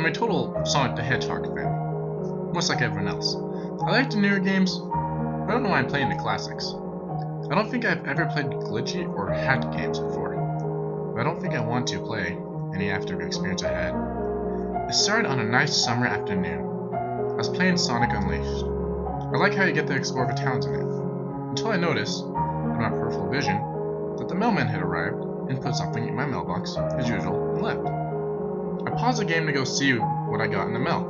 a total Sonic the Hedgehog fan, much like everyone else. I like the newer games, but I don't know why I'm playing the classics. I don't think I've ever played glitchy or hacked games before, but I don't think I want to play any after the experience I had. It started on a nice summer afternoon. I was playing Sonic Unleashed. I like how you get to explore the towns in it, until I noticed, in my peripheral vision, that the mailman had arrived and put something in my mailbox, as usual, and left. I paused the game to go see what I got in the mail.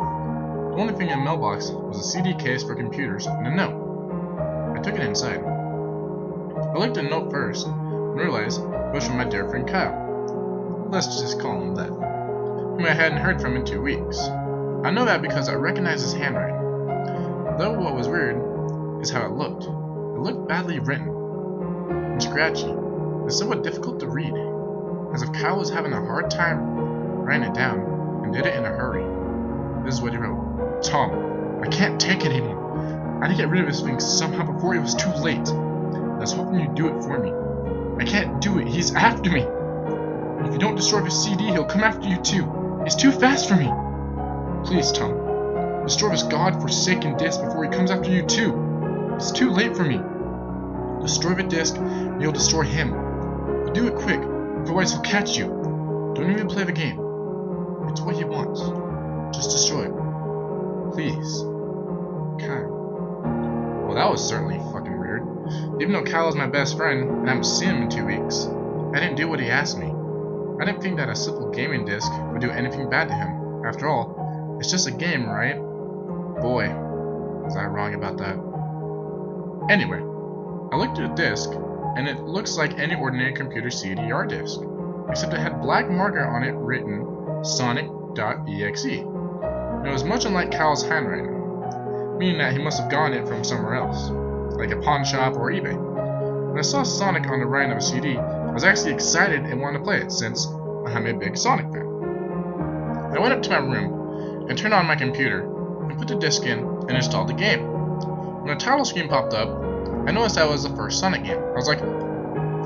The only thing in the mailbox was a CD case for computers and a note. I took it inside. I looked at the note first and realized it was from my dear friend Kyle. Let's just call him that, whom I hadn't heard from in 2 weeks. I know that because I recognized his handwriting. Though what was weird is how it looked. It looked badly written and scratchy and somewhat difficult to read, as if Kyle was having a hard time writing it down and did it in a hurry. This is what he wrote. Tom, I can't take it anymore. I had to get rid of this thing somehow before it was too late. I was hoping you'd do it for me. I can't do it. He's after me. If you don't destroy the CD, he'll come after you too. He's too fast for me. Please, Tom, destroy this god-forsaken disc before he comes after you too. It's too late for me. Destroy the disc, and you'll destroy him. But do it quick, otherwise he'll catch you. Don't even play the game. It's what he wants. Just destroy it. Please. Kyle. Well, that was certainly fucking weird. Even though Kyle is my best friend, and I haven't seen him in 2 weeks, I didn't do what he asked me. I didn't think that a simple gaming disc would do anything bad to him. After all, it's just a game, right? Boy, was I wrong about that. Anyway, I looked at the disc, and it looks like any ordinary computer CD-R disc, except it had black marker on it written Sonic.exe. It was much unlike Kyle's handwriting, meaning that he must have gotten it from somewhere else, like a pawn shop or eBay. When I saw Sonic on the writing of a CD, I was actually excited and wanted to play it, since I'm a big Sonic fan. I went up to my room and turned on my computer and put the disc in and installed the game. When the title screen popped up, I noticed that was the first Sonic game. I was like,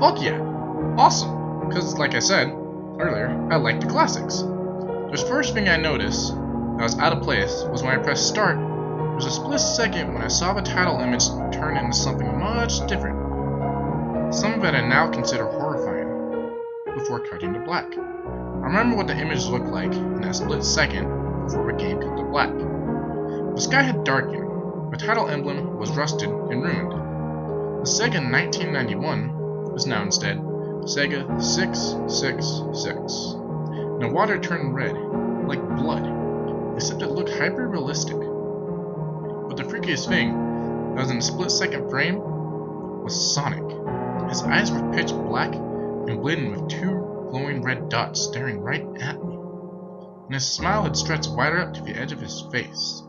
fuck yeah, awesome, because like I said earlier, I like the classics. The first thing I noticed that was out of place was when I pressed start. There was a split second when I saw the title image turn into something much different. Some that I now consider horrifying, before cutting to black. I remember what the image looked like in that split second before the game cut to black. The sky had darkened, the title emblem was rusted and ruined. The Sega 1991 was now instead Sega 666, and the water turned red, like blood, except it looked hyper-realistic. But the freakiest thing that was in the split-second frame was Sonic. His eyes were pitch black and bleeding with 2 glowing red dots staring right at me, and his smile had stretched wider up to the edge of his face.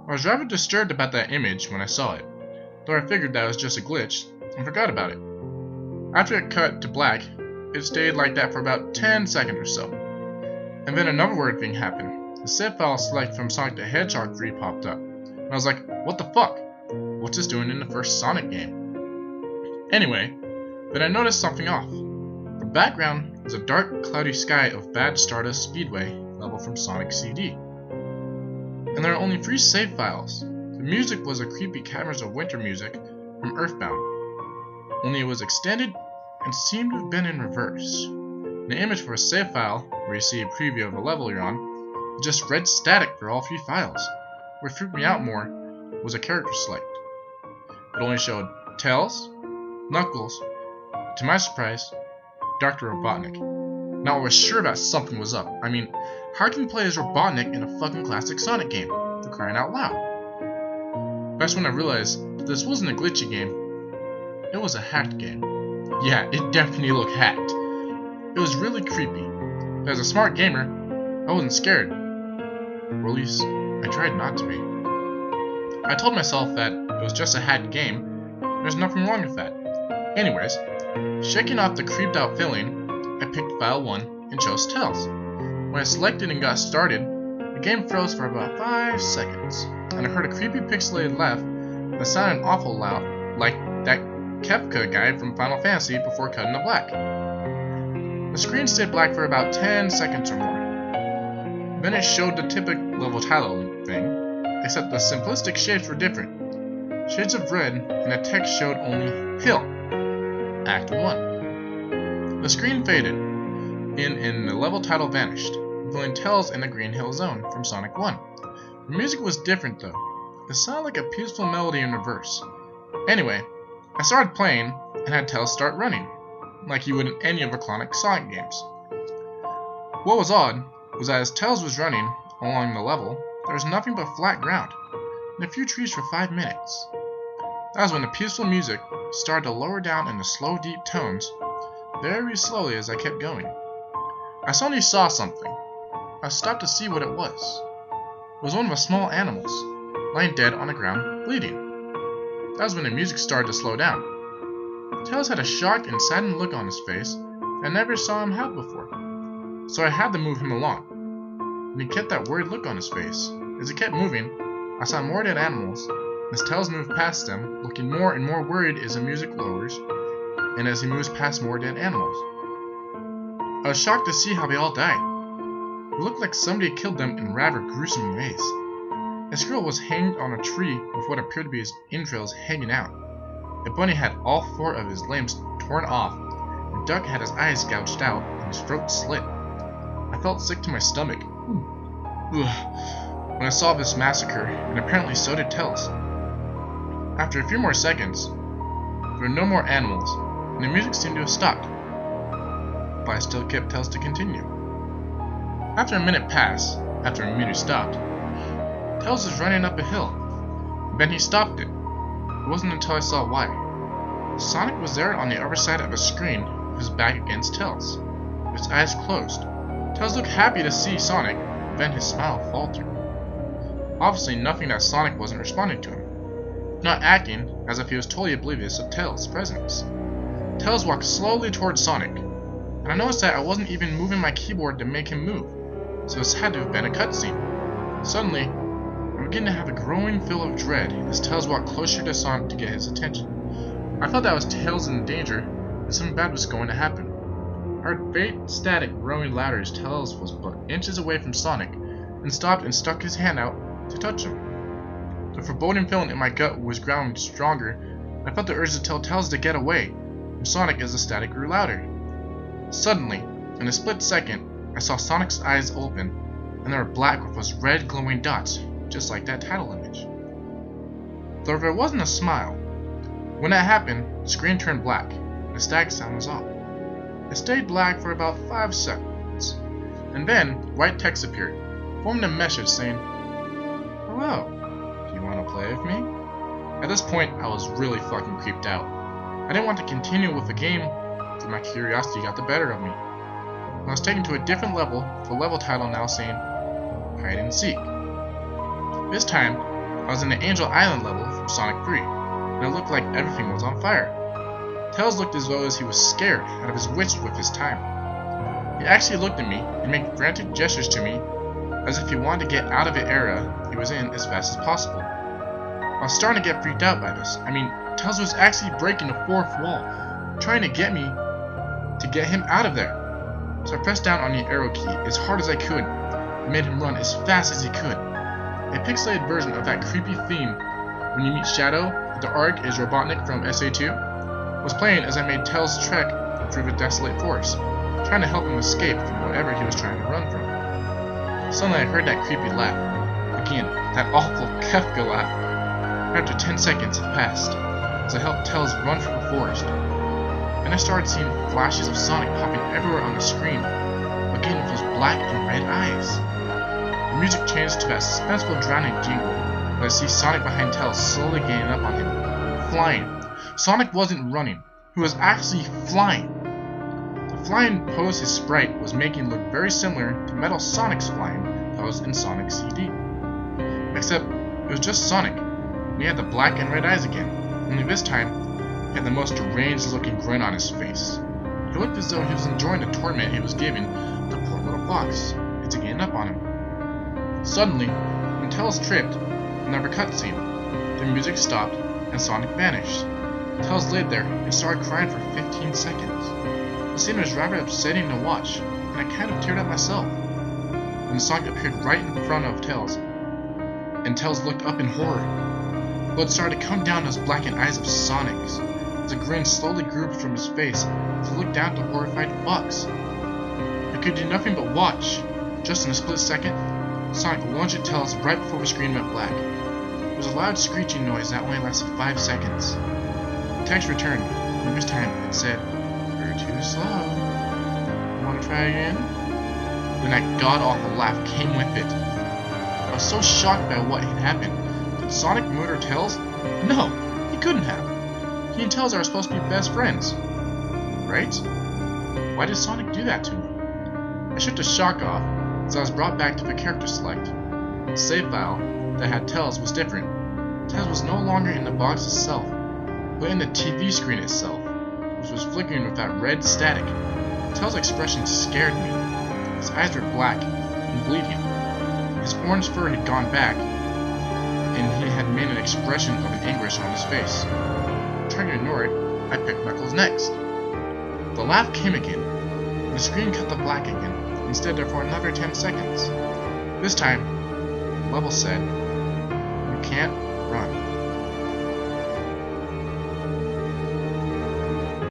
I was rather disturbed about that image when I saw it, though I figured that was just a glitch and forgot about it. After it cut to black, it stayed like that for about 10 seconds or so, and then another weird thing happened. The save file select from Sonic the Hedgehog 3 popped up, and I was like, what the fuck? What's this doing in the first Sonic game? Anyway, then I noticed something off. The background was a dark, cloudy sky of Bad Stardust Speedway level from Sonic CD. And there are only 3 save files. The music was a creepy Caverns of Winter music from Earthbound, only it was extended and seemed to have been in reverse. The image for a save file, where you see a preview of a level you're on, is just red static for all 3 files. What freaked me out more was a character select. It only showed Tails, Knuckles, to my surprise, Dr. Robotnik. Now I was sure that something was up. I mean, how can you play as Robotnik in a fucking classic Sonic game? For crying out loud. That's when I realized that this wasn't a glitchy game, it was a hacked game. Yeah, it definitely looked hacked. It was really creepy. But as a smart gamer, I wasn't scared. Or at least, I tried not to be. I told myself that it was just a hacked game, and there's nothing wrong with that. Anyways, shaking off the creeped out feeling, I picked file 1 and chose Tails. When I selected and got started, the game froze for about 5 seconds, and I heard a creepy pixelated laugh that sounded awful loud, like that Kefka guy from Final Fantasy before cutting to black. The screen stayed black for about 10 seconds or more. Then it showed the typical level title thing, except the simplistic shapes were different. Shades of red, and the text showed only Hill. Act 1. The screen faded, and the level title vanished, revealing Tails in the Green Hill Zone from Sonic 1. The music was different though. It sounded like a peaceful melody in reverse. Anyway, I started playing and had Tails start running, like you would in any of the classic Sonic games. What was odd was that as Tails was running along the level, there was nothing but flat ground, and a few trees for 5 minutes. That was when the peaceful music started to lower down into slow, deep tones, very slowly as I kept going. I suddenly saw something. I stopped to see what it was. It was one of the small animals, lying dead on the ground, bleeding. That was when the music started to slow down. Tails had a shocked and saddened look on his face I never saw him have before, so I had to move him along. And he kept that worried look on his face. As he kept moving, I saw more dead animals, and as Tails moved past them, looking more and more worried as the music lowers, and as he moves past more dead animals. I was shocked to see how they all died. It looked like somebody killed them in rather gruesome ways. A squirrel was hanged on a tree with what appeared to be his entrails hanging out. A bunny had all 4 of his limbs torn off. A duck had his eyes gouged out and his throat slit. I felt sick to my stomach when I saw this massacre, and apparently so did Tails. After a few more seconds, there were no more animals, and the music seemed to have stopped. But I still kept Tails to continue. After a minute passed, after the music stopped, Tails was running up a hill. Then he stopped it. It wasn't until I saw why. Sonic was there on the other side of a screen with his back against Tails, his eyes closed. Tails looked happy to see Sonic, then his smile faltered. Obviously nothing that Sonic wasn't responding to him, not acting as if he was totally oblivious of Tails' presence. Tails walked slowly towards Sonic, and I noticed that I wasn't even moving my keyboard to make him move, so this had to have been a cutscene. Suddenly, I'm beginning to have a growing feel of dread as Tails walked closer to Sonic to get his attention. I thought that was Tails in danger, that something bad was going to happen. I heard faint static growing louder as Tails was but inches away from Sonic, and stopped and stuck his hand out to touch him. The foreboding feeling in my gut was growing stronger, and I felt the urge to tell Tails to get away from Sonic as the static grew louder. Suddenly, in a split second, I saw Sonic's eyes open, and they were black with those red glowing dots, just like that title image. Though there wasn't a smile. When that happened, the screen turned black, and the static sound was off. It stayed black for about 5 seconds, and then white text appeared, forming a message saying, "Hello, do you want to play with me?" At this point, I was really fucking creeped out. I didn't want to continue with the game, but my curiosity got the better of me. I was taken to a different level, with the level title now saying, "Hide and Seek." This time, I was in the Angel Island level from Sonic 3, and it looked like everything was on fire. Tails looked as though he was scared out of his wits with his time. He actually looked at me and made frantic gestures to me as if he wanted to get out of the area he was in as fast as possible. I was starting to get freaked out by this. I mean, Tails was actually breaking the 4th wall, trying to get me to get him out of there. So I pressed down on the arrow key as hard as I could and made him run as fast as he could. A pixelated version of that creepy theme when you meet Shadow, the Arc is Robotnik from SA2, was playing as I made Tails trek through the desolate forest, trying to help him escape from whatever he was trying to run from. Suddenly I heard that creepy laugh. Again, that awful Kefka laugh. After 10 seconds had passed, as I helped Tails run through the forest. And I started seeing flashes of Sonic popping everywhere on the screen, again with those black and red eyes. The music changed to that suspenseful drowning jingle, and I see Sonic behind Tails slowly gaining up on him, flying. Sonic wasn't running, he was actually flying. The flying pose his sprite was making looked very similar to Metal Sonic's flying pose in Sonic CD. Except, it was just Sonic, and he had the black and red eyes again, only this time, he had the most deranged looking grin on his face. He looked as though he was enjoying the torment he was giving the poor little fox, it's gaining up on him. Suddenly, when Tails tripped, another cutscene, the music stopped, and Sonic vanished. Tails laid there and started crying for 15 seconds. The scene was rather upsetting to watch, and I kind of teared up myself. when Sonic appeared right in front of Tails, and Tails looked up in horror. Blood started to come down those blackened eyes of Sonic's, as a grin slowly grew from his face as he looked down at the horrified Fox. I could do nothing but watch. Just in a split second, Sonic lunged at Tails right before the screen went black. There was a loud screeching noise that only lasted 5 seconds. The text returned, and this time it said, "You're too slow. Wanna try again?" Then that god-awful laugh came with it. I was so shocked by what had happened. Did Sonic murder Tails? No, he couldn't have. He and Tails are supposed to be best friends. Right? Why did Sonic do that to me? I shook the shock off as I was brought back to the character select. The save file that had Tails was different. Tails was no longer in the box itself, but in the TV screen itself, which was flickering with that red static. Tails' expression scared me. His eyes were black and bleeding. His orange fur had gone back, and he had made an expression of anguish on his face. Trying to ignore it, I picked Knuckles next. The laugh came again, and the screen cut to black again, and stayed there for another 10 seconds. This time, the level said, "You can't run."